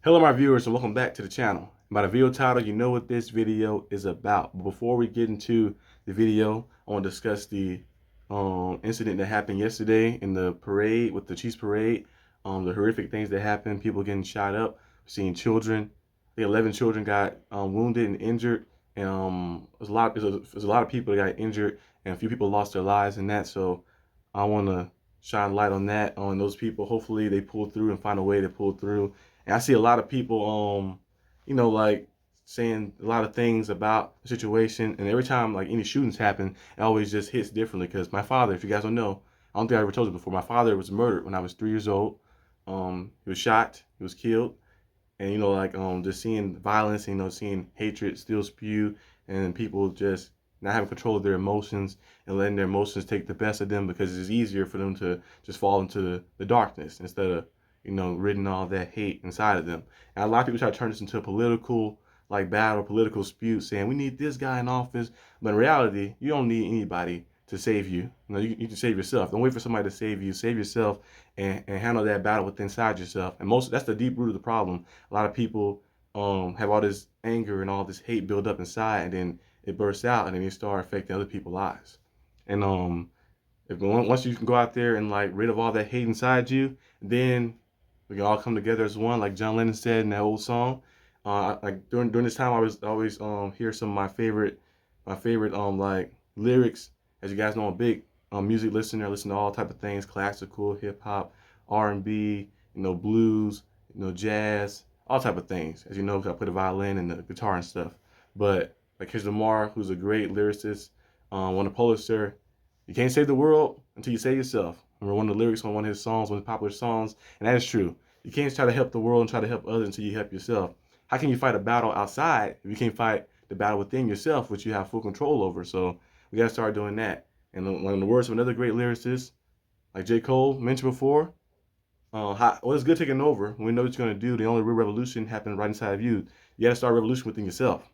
Hello my viewers and welcome back to the channel. By the video title, you know what this video is about. But before we get into the video, I want to discuss the incident that happened yesterday in the parade with the Chiefs parade. The horrific things that happened, people getting shot up, seeing children. The 11 children got wounded and injured, and there's a lot of people that got injured, and a few people lost their lives in that. So I want to shine light on that, on those people. Hopefully they pull through and find a way to pull through. And I see a lot of people, like saying a lot of things about the situation. And every time like any shootings happen, it always just hits differently. Because my father, if you guys don't know, I don't think I ever told you before. My father was murdered when I was 3 years old. He was shot. He was killed. And just seeing violence, seeing hatred still spew, and people just not having control of their emotions and letting their emotions take the best of them, because it's easier for them to just fall into the darkness instead of ridding all that hate inside of them. And a lot of people try to turn this into a political battle, political dispute, saying we need this guy in office. But in reality, you don't need anybody to save you. You can save yourself. Don't wait for somebody to save you. Save yourself and handle that battle within inside yourself. And that's the deep root of the problem. A lot of people have all this anger and all this hate build up inside, and then it bursts out, and then they start affecting other people's lives. And once you can go out there and rid of all that hate inside you, then we can all come together as one, like John Lennon said in that old song. During this time, I was always hear some of my favorite lyrics. As you guys know, I'm a big music listener. I listen to all type of things: classical, hip hop, R&B, blues, jazz, all type of things. As you know, 'cause I play the violin and the guitar and stuff. But like Kendrick Lamar, who's a great lyricist, won a Pulitzer. You can't save the world until you save yourself. Remember one of the lyrics on one of his songs, one of his popular songs, and that is true. You can't try to help the world and try to help others until you help yourself. How can you fight a battle outside if you can't fight the battle within yourself, which you have full control over? So we got to start doing that. And in the words of another great lyricist, like J. Cole mentioned before, what is good taking over? When we know what you're going to do, the only real revolution happens right inside of you. You got to start a revolution within yourself.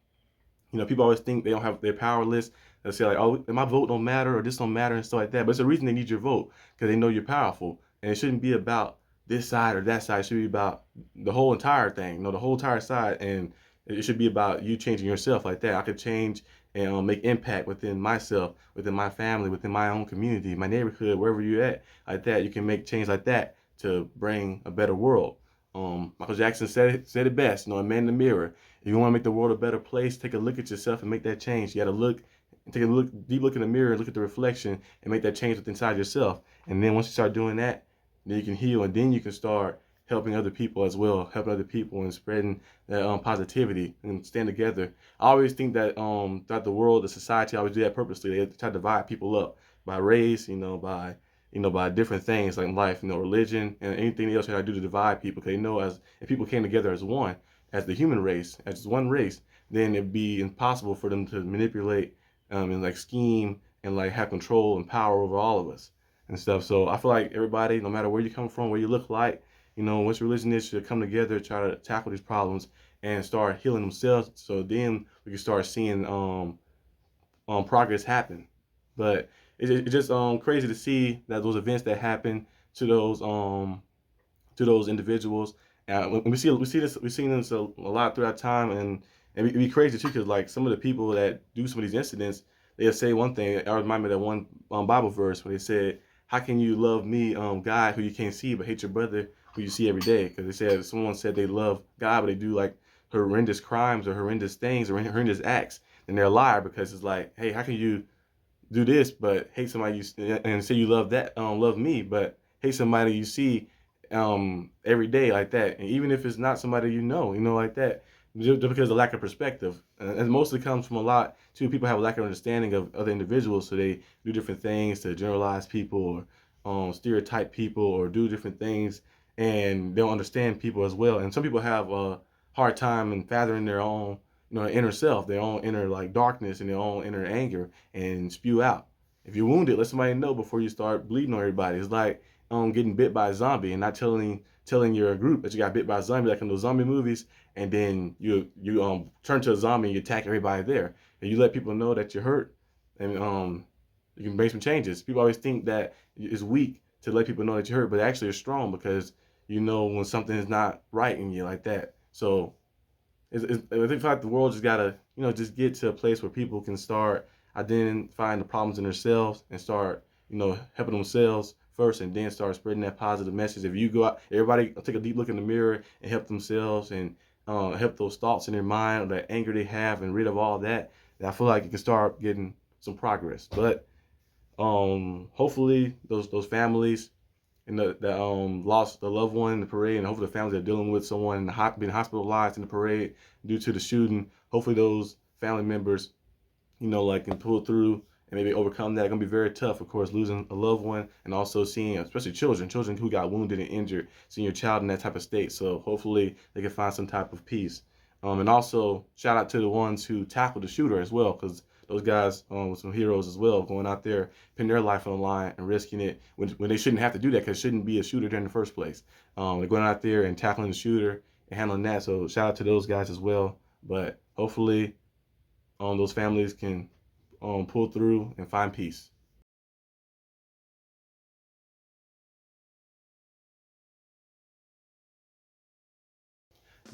People always think they're powerless. They'll say like, oh, my vote don't matter or this don't matter and stuff like that. But it's a reason they need your vote, because they know you're powerful. And it shouldn't be about this side or that side. It should be about the whole entire thing, the whole entire side. And it should be about you changing yourself like that. I could change and make impact within myself, within my family, within my own community, my neighborhood, wherever you're at, like that. You can make change like that to bring a better world. Michael Jackson said it best, a man in the mirror. If you want to make the world a better place, take a look at yourself and make that change. You got to take a deep look in the mirror, look at the reflection, and make that change within inside yourself. And then once you start doing that, then you can heal, and then you can start helping other people as well, helping other people and spreading that positivity and stand together. I always think that throughout the world, the society always do that purposely. They try to divide people up by race, by different things like life, religion, and anything else they try to do to divide people. Because they know if people came together as one, as the human race, as one race, then it'd be impossible for them to manipulate and scheme and have control and power over all of us and stuff. So I feel like everybody, no matter where you come from, where you look like, what religion is, should come together, try to tackle these problems and start healing themselves. So then we can start seeing progress happen. But it's just crazy to see that those events that happen to those individuals. When we've seen this a lot throughout time, and it'd be crazy too, because some of the people that do some of these incidents, they'll say one thing. I remind me of that one Bible verse where they said, "How can you love me, God, who you can't see, but hate your brother who you see every day?" Because someone said they love God, but they do horrendous crimes or horrendous things or horrendous acts, and they're a liar, because it's like, hey, how can you do this but hate somebody and say you love love me, but hate somebody you see every day like that? And even if it's not somebody like that, just because of the lack of perspective. And mostly comes from a lot too, people have a lack of understanding of other individuals, so they do different things to generalize people or stereotype people or do different things, and they don't understand people as well. And some people have a hard time in fathoming their own inner self, their own inner darkness and their own inner anger, and spew out. If you're wounded, let somebody know before you start bleeding on everybody. It's like getting bit by a zombie and not telling your group that you got bit by a zombie, like in those zombie movies, and then you turn to a zombie and you attack everybody there. And you let people know that you're hurt, and you can make some changes. People always think that it's weak to let people know that you're hurt, but actually it's strong, because you know when something is not right in you like that. So I think like the world just gotta, just get to a place where people can start identifying the problems in themselves and start, helping themselves first, and then start spreading that positive message. If you go out, everybody take a deep look in the mirror and help themselves, and help those thoughts in their mind, or that anger they have, and rid of all that. I feel like you can start getting some progress. But hopefully those families and that lost a loved one in the parade, and hopefully the families that are dealing with someone being hospitalized in the parade due to the shooting, hopefully those family members, like can pull through and maybe overcome that. It's gonna be very tough, of course, losing a loved one, and also seeing, especially children who got wounded and injured, seeing your child in that type of state. So hopefully they can find some type of peace. And also shout out to the ones who tackled the shooter as well, because those guys were some heroes as well, going out there, putting their life on the line and risking it when they shouldn't have to do that, because it shouldn't be a shooter there in the first place. They're going out there and tackling the shooter and handling that. So shout out to those guys as well. But hopefully those families can pull through and find peace.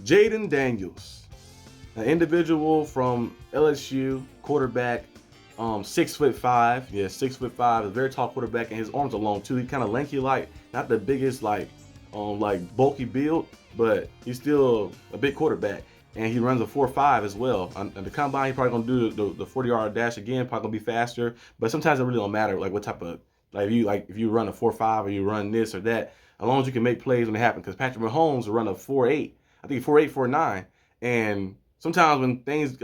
Jayden Daniels, an individual from LSU, quarterback, 6'5". Yeah, 6'5", a very tall quarterback, and his arms are long too. He's kind of lanky, like not the biggest, like bulky build, but he's still a big quarterback. And he runs a 4.5 as well. On the combine, he's probably gonna do the 40-yard dash again. Probably gonna be faster, but sometimes it really don't matter. Like what type of, if you run a 4.5 or you run this or that, as long as you can make plays when it happens. Because Patrick Mahomes will run a 4.8. I think 4.8, 4.9, and sometimes when things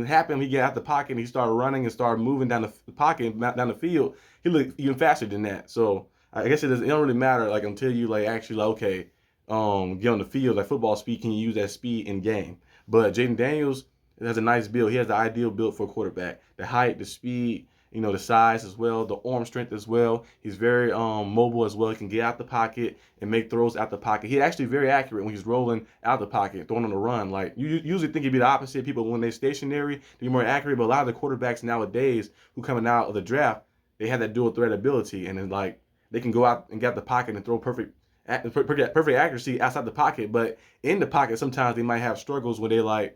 happen, he get out the pocket and he start running and start moving down the pocket, down the field. He look even faster than that. So I guess it don't really matter until you actually okay, get on the field. Like football speed, can you use that speed in game? But Jayden Daniels has a nice build. He has the ideal build for a quarterback. The height, the speed, the size as well, the arm strength as well. He's very mobile as well. He can get out the pocket and make throws out the pocket. He's actually very accurate when he's rolling out the pocket, throwing on the run. Like you usually think it'd be the opposite. People, when they're stationary, they're more accurate. But a lot of the quarterbacks nowadays who coming out of the draft, they have that dual threat ability, and then they can go out and get the pocket and throw perfect accuracy outside the pocket. But in the pocket, sometimes they might have struggles where they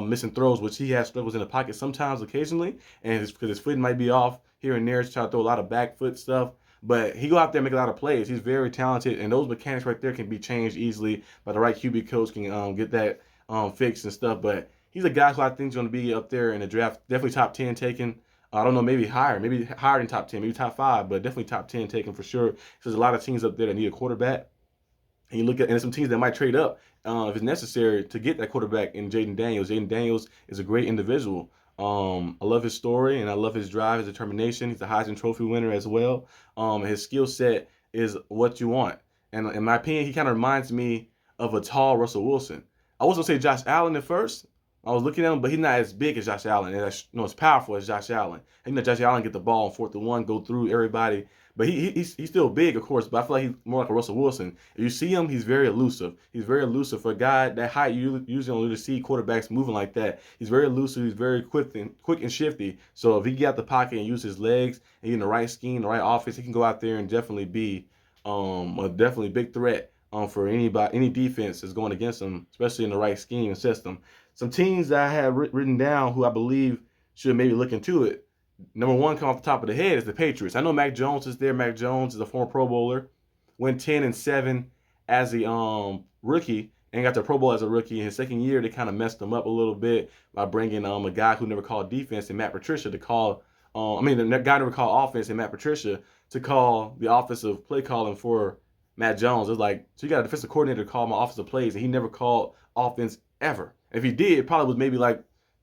missing throws, which he has struggles in the pocket sometimes, occasionally, and because his foot might be off here and there, to try to throw a lot of back foot stuff. But he go out there and make a lot of plays. He's very talented, and those mechanics right there can be changed easily by the right QB coach, can get that fixed and stuff. But he's a guy who I think is going to be up there in the draft, definitely top 10 taken. I don't know, maybe higher than top 10, maybe top 5, but definitely top 10 taken for sure. There's a lot of teams up there that need a quarterback. And you look at, and some teams that might trade up if it's necessary to get that quarterback in Jayden Daniels. Jayden Daniels is a great individual. I love his story, and I love his drive, his determination. He's a Heisman Trophy winner as well. His skill set is what you want. And in my opinion, he kind of reminds me of a tall Russell Wilson. I was going to say Josh Allen at first. I was looking at him, but he's not as big as Josh Allen, and as powerful as Josh Allen. And Josh Allen get the ball on 4th and 1, go through everybody. But he's still big, of course, but I feel like he's more like a Russell Wilson. If you see him, he's very elusive. He's very elusive. For a guy that height, you usually don't really see quarterbacks moving like that. He's very elusive. He's very quick and shifty. So if he get out the pocket and use his legs and he's in the right scheme, the right offense, he can go out there and definitely be a definitely big threat for any defense that's going against him, especially in the right scheme and system. Some teams that I have written down who I believe should maybe look into it. Number one, come off the top of the head, is the Patriots. I know Mac Jones is there. Mac Jones is a former Pro Bowler, went 10-7 as a rookie, and got the Pro Bowl as a rookie. In his second year, they kind of messed him up a little bit by bringing a guy who never called defense and Matt Patricia to call. The guy never called offense and Matt Patricia to call the offensive play calling for Matt Jones. It was like, so you got a defensive coordinator to call my offensive plays, and he never called offense ever. If he did, it probably was maybe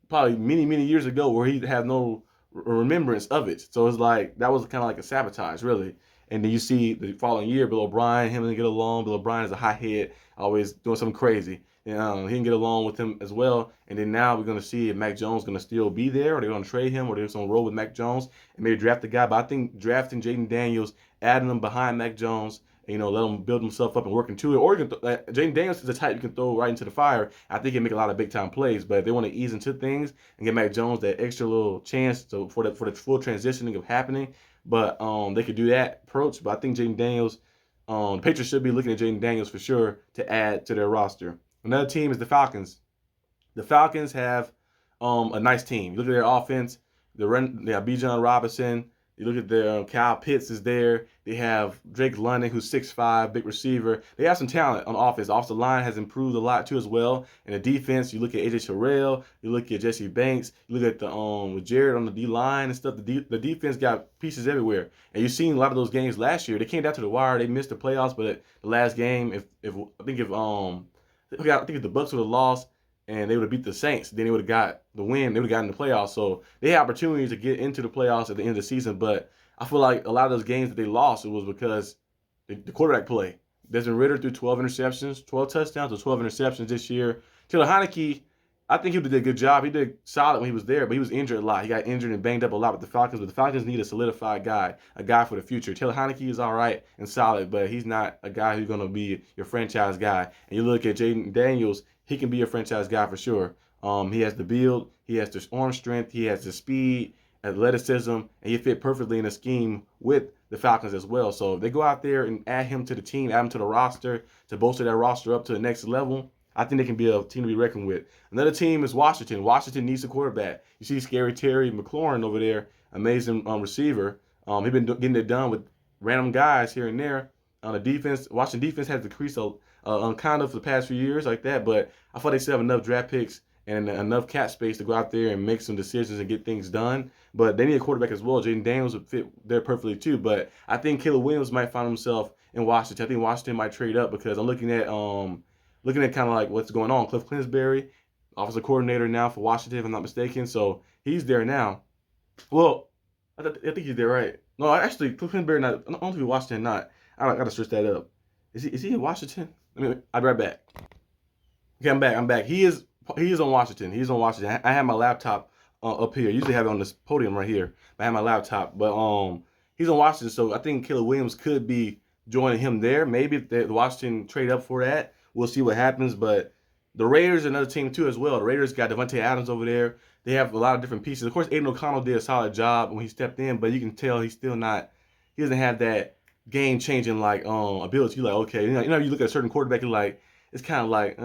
probably many years ago, where he had no remembrance of it. So it's like that was kind of like a sabotage, really. And then you see the following year, Bill O'Brien, him and get along. Bill O'Brien is a hothead, always doing something crazy. He can get along with him as well. And then now we're going to see if Mac Jones is going to still be there, or they're going to trade him, or they're just going to roll with Mac Jones and maybe draft the guy. But I think drafting Jayden Daniels, adding him behind Mac Jones, let him build himself up and work into it. Or Jayden Daniels is the type you can throw right into the fire. I think he can make a lot of big time plays. But if they want to ease into things and get Mac Jones that extra little chance for the full transitioning of happening, but they could do that approach. But I think Jayden Daniels The Patriots should be looking at Jayden Daniels for sure to add to their roster. Another team is the Falcons. The Falcons have a nice team. You look at their offense. They have Bijan Robinson. You look at their Kyle Pitts is there. They have Drake London, who's 6'5", big receiver. They have some talent on offense. The offensive line has improved a lot too as well. And the defense, you look at AJ Terrell, you look at Jesse Banks, you look at the with Jared on the D line and stuff. The defense got pieces everywhere. And you've seen a lot of those games last year. They came down to the wire. They missed the playoffs, but the last game, if I think if the Bucks would have lost and they would have beat the Saints, then they would have got the win. They would have gotten the playoffs. So they had opportunities to get into the playoffs at the end of the season. But I feel like a lot of those games that they lost, it was because the quarterback play. Desmond Ridder threw 12 interceptions, 12 touchdowns, or 12 interceptions this year. Taylor Heinicke, I think he did a good job. He did solid when he was there, but he was injured a lot. He got injured and banged up a lot with the Falcons, but the Falcons need a solidified guy, a guy for the future. Taylor Heinicke is all right and solid, but he's not a guy who's going to be your franchise guy. And you look at Jayden Daniels, he can be your franchise guy for sure. He has the build, he has the arm strength, he has the speed, athleticism, and he fit perfectly in a scheme with the Falcons as well. So if they go out there and add him to the team, add him to the roster to bolster that roster up to the next level, I think they can be a team to be reckoned with. Another team is Washington. Washington needs a quarterback. You see Scary Terry McLaurin over there, amazing receiver. He's been getting it done with random guys here and there. On the defense, Washington defense has decreased kind of for the past few years like that, but I thought they still have enough draft picks and enough cap space to go out there and make some decisions and get things done. But they need a quarterback as well. Jayden Daniels would fit there perfectly too. But I think Caleb Williams might find himself in Washington. I think Washington might trade up because I'm looking at kind of like what's going on. Cliff Kingsbury, offensive coordinator now for Washington, if I'm not mistaken. So he's there now. Well, I think he's there, right? No, actually, Cliff Kingsbury not. I don't know if he's Washington or not. I gotta switch that up. Is he in Washington? I'll be right back. Okay, I'm back. He is on Washington. He's on Washington. I have my laptop up here. I usually have it on this podium right here. But I have my laptop. But he's on Washington, so I think Caleb Williams could be joining him there. Maybe if the Washington trade up for that, we'll see what happens. But the Raiders are another team too as well. The Raiders got Devontae Adams over there. They have a lot of different pieces. Of course, Aiden O'Connell did a solid job when he stepped in, but you can tell he's still not. He doesn't have that game-changing like ability. You're like, okay, you know, you look at a certain quarterback, you're like, it's kind of like,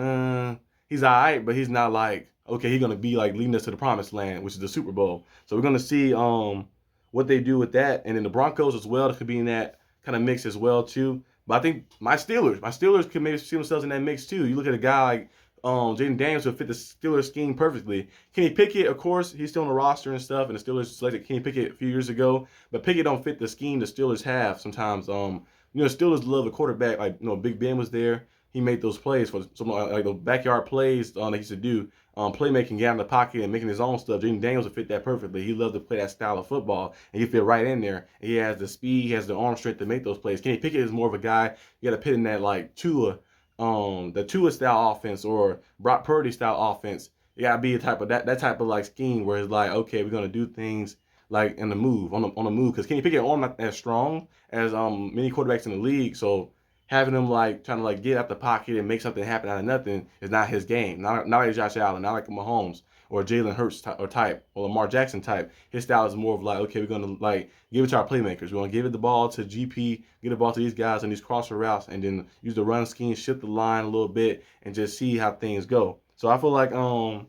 he's all right, but he's not like, okay, he's gonna be like leading us to the promised land, which is the Super Bowl. So we're gonna see what they do with that, and then the Broncos as well. That could be in that kind of mix as well too. But I think my Steelers could maybe see themselves in that mix too. You look at a guy like Jayden Daniels would fit the Steelers scheme perfectly. Kenny Pickett, of course, he's still on the roster and stuff, and the Steelers selected Kenny Pickett a few years ago, but Pickett don't fit the scheme the Steelers have sometimes. Steelers love a quarterback like Big Ben was there. He made those plays for some like those backyard plays that he used to do. Playmaking, get out in the pocket and making his own stuff. Jayden Daniels would fit that perfectly. He loved to play that style of football, and he fit right in there. He has the speed, he has the arm strength to make those plays. Kenny Pickett is more of a guy you got to put in that like Tua, the Tua style offense or Brock Purdy style offense. You got to be a type of that type of like scheme where it's like, okay, we're gonna do things like in the move on the move because Kenny Pickett arm not as strong as many quarterbacks in the league, so having him like trying to like get out the pocket and make something happen out of nothing is not his game. Not like Josh Allen, not like Mahomes or Jalen Hurts type or Lamar Jackson type. His style is more of like, okay, we're gonna like give it to our playmakers. We're gonna give it the ball to GP, get the ball to these guys on these crosser routes, and then use the run scheme, shift the line a little bit, and just see how things go. So I feel like the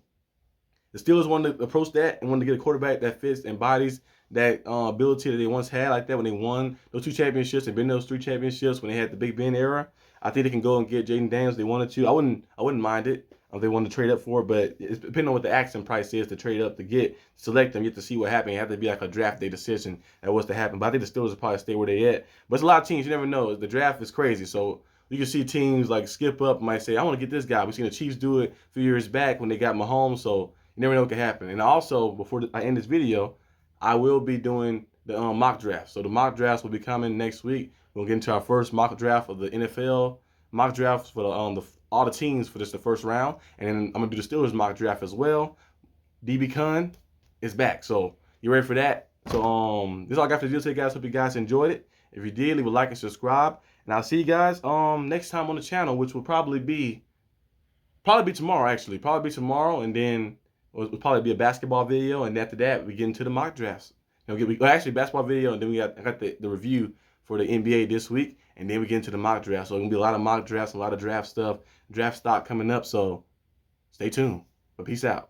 Steelers wanted to approach that and wanted to get a quarterback that fits and embodies that ability that they once had like that when they won those 2 championships and been those 3 championships when they had the Big Ben era. I think they can go and get Jayden Daniels if they wanted to. I wouldn't mind it if they wanted to trade up for it, but it's depending on what the asking price is to trade up to select them, get to see what happens. It have to be like a draft day decision that was to happen. But I think the Steelers will probably stay where they at. But it's a lot of teams, you never know. The draft is crazy. So you can see teams like skip up and might say, I want to get this guy. We've seen the Chiefs do it a few years back when they got Mahomes, so you never know what can happen. And also, before I end this video, I will be doing the mock draft. So the mock drafts will be coming next week. We'll get into our first mock draft of the NFL mock drafts for all the teams for just the first round. And then I'm going to do the Steelers mock draft as well. DB Khan is back. So you ready for that? So this is all I got for the video today, guys. Hope you guys enjoyed it. If you did, leave a like and subscribe. And I'll see you guys next time on the channel, which will probably be tomorrow, actually. Probably be tomorrow, and then it'll probably be a basketball video, and after that, we get into the mock drafts. Actually, basketball video, and then I got the review for the NBA this week, and then we get into the mock draft. So it's gonna be a lot of mock drafts, a lot of draft stuff, draft stock coming up. So stay tuned. But peace out.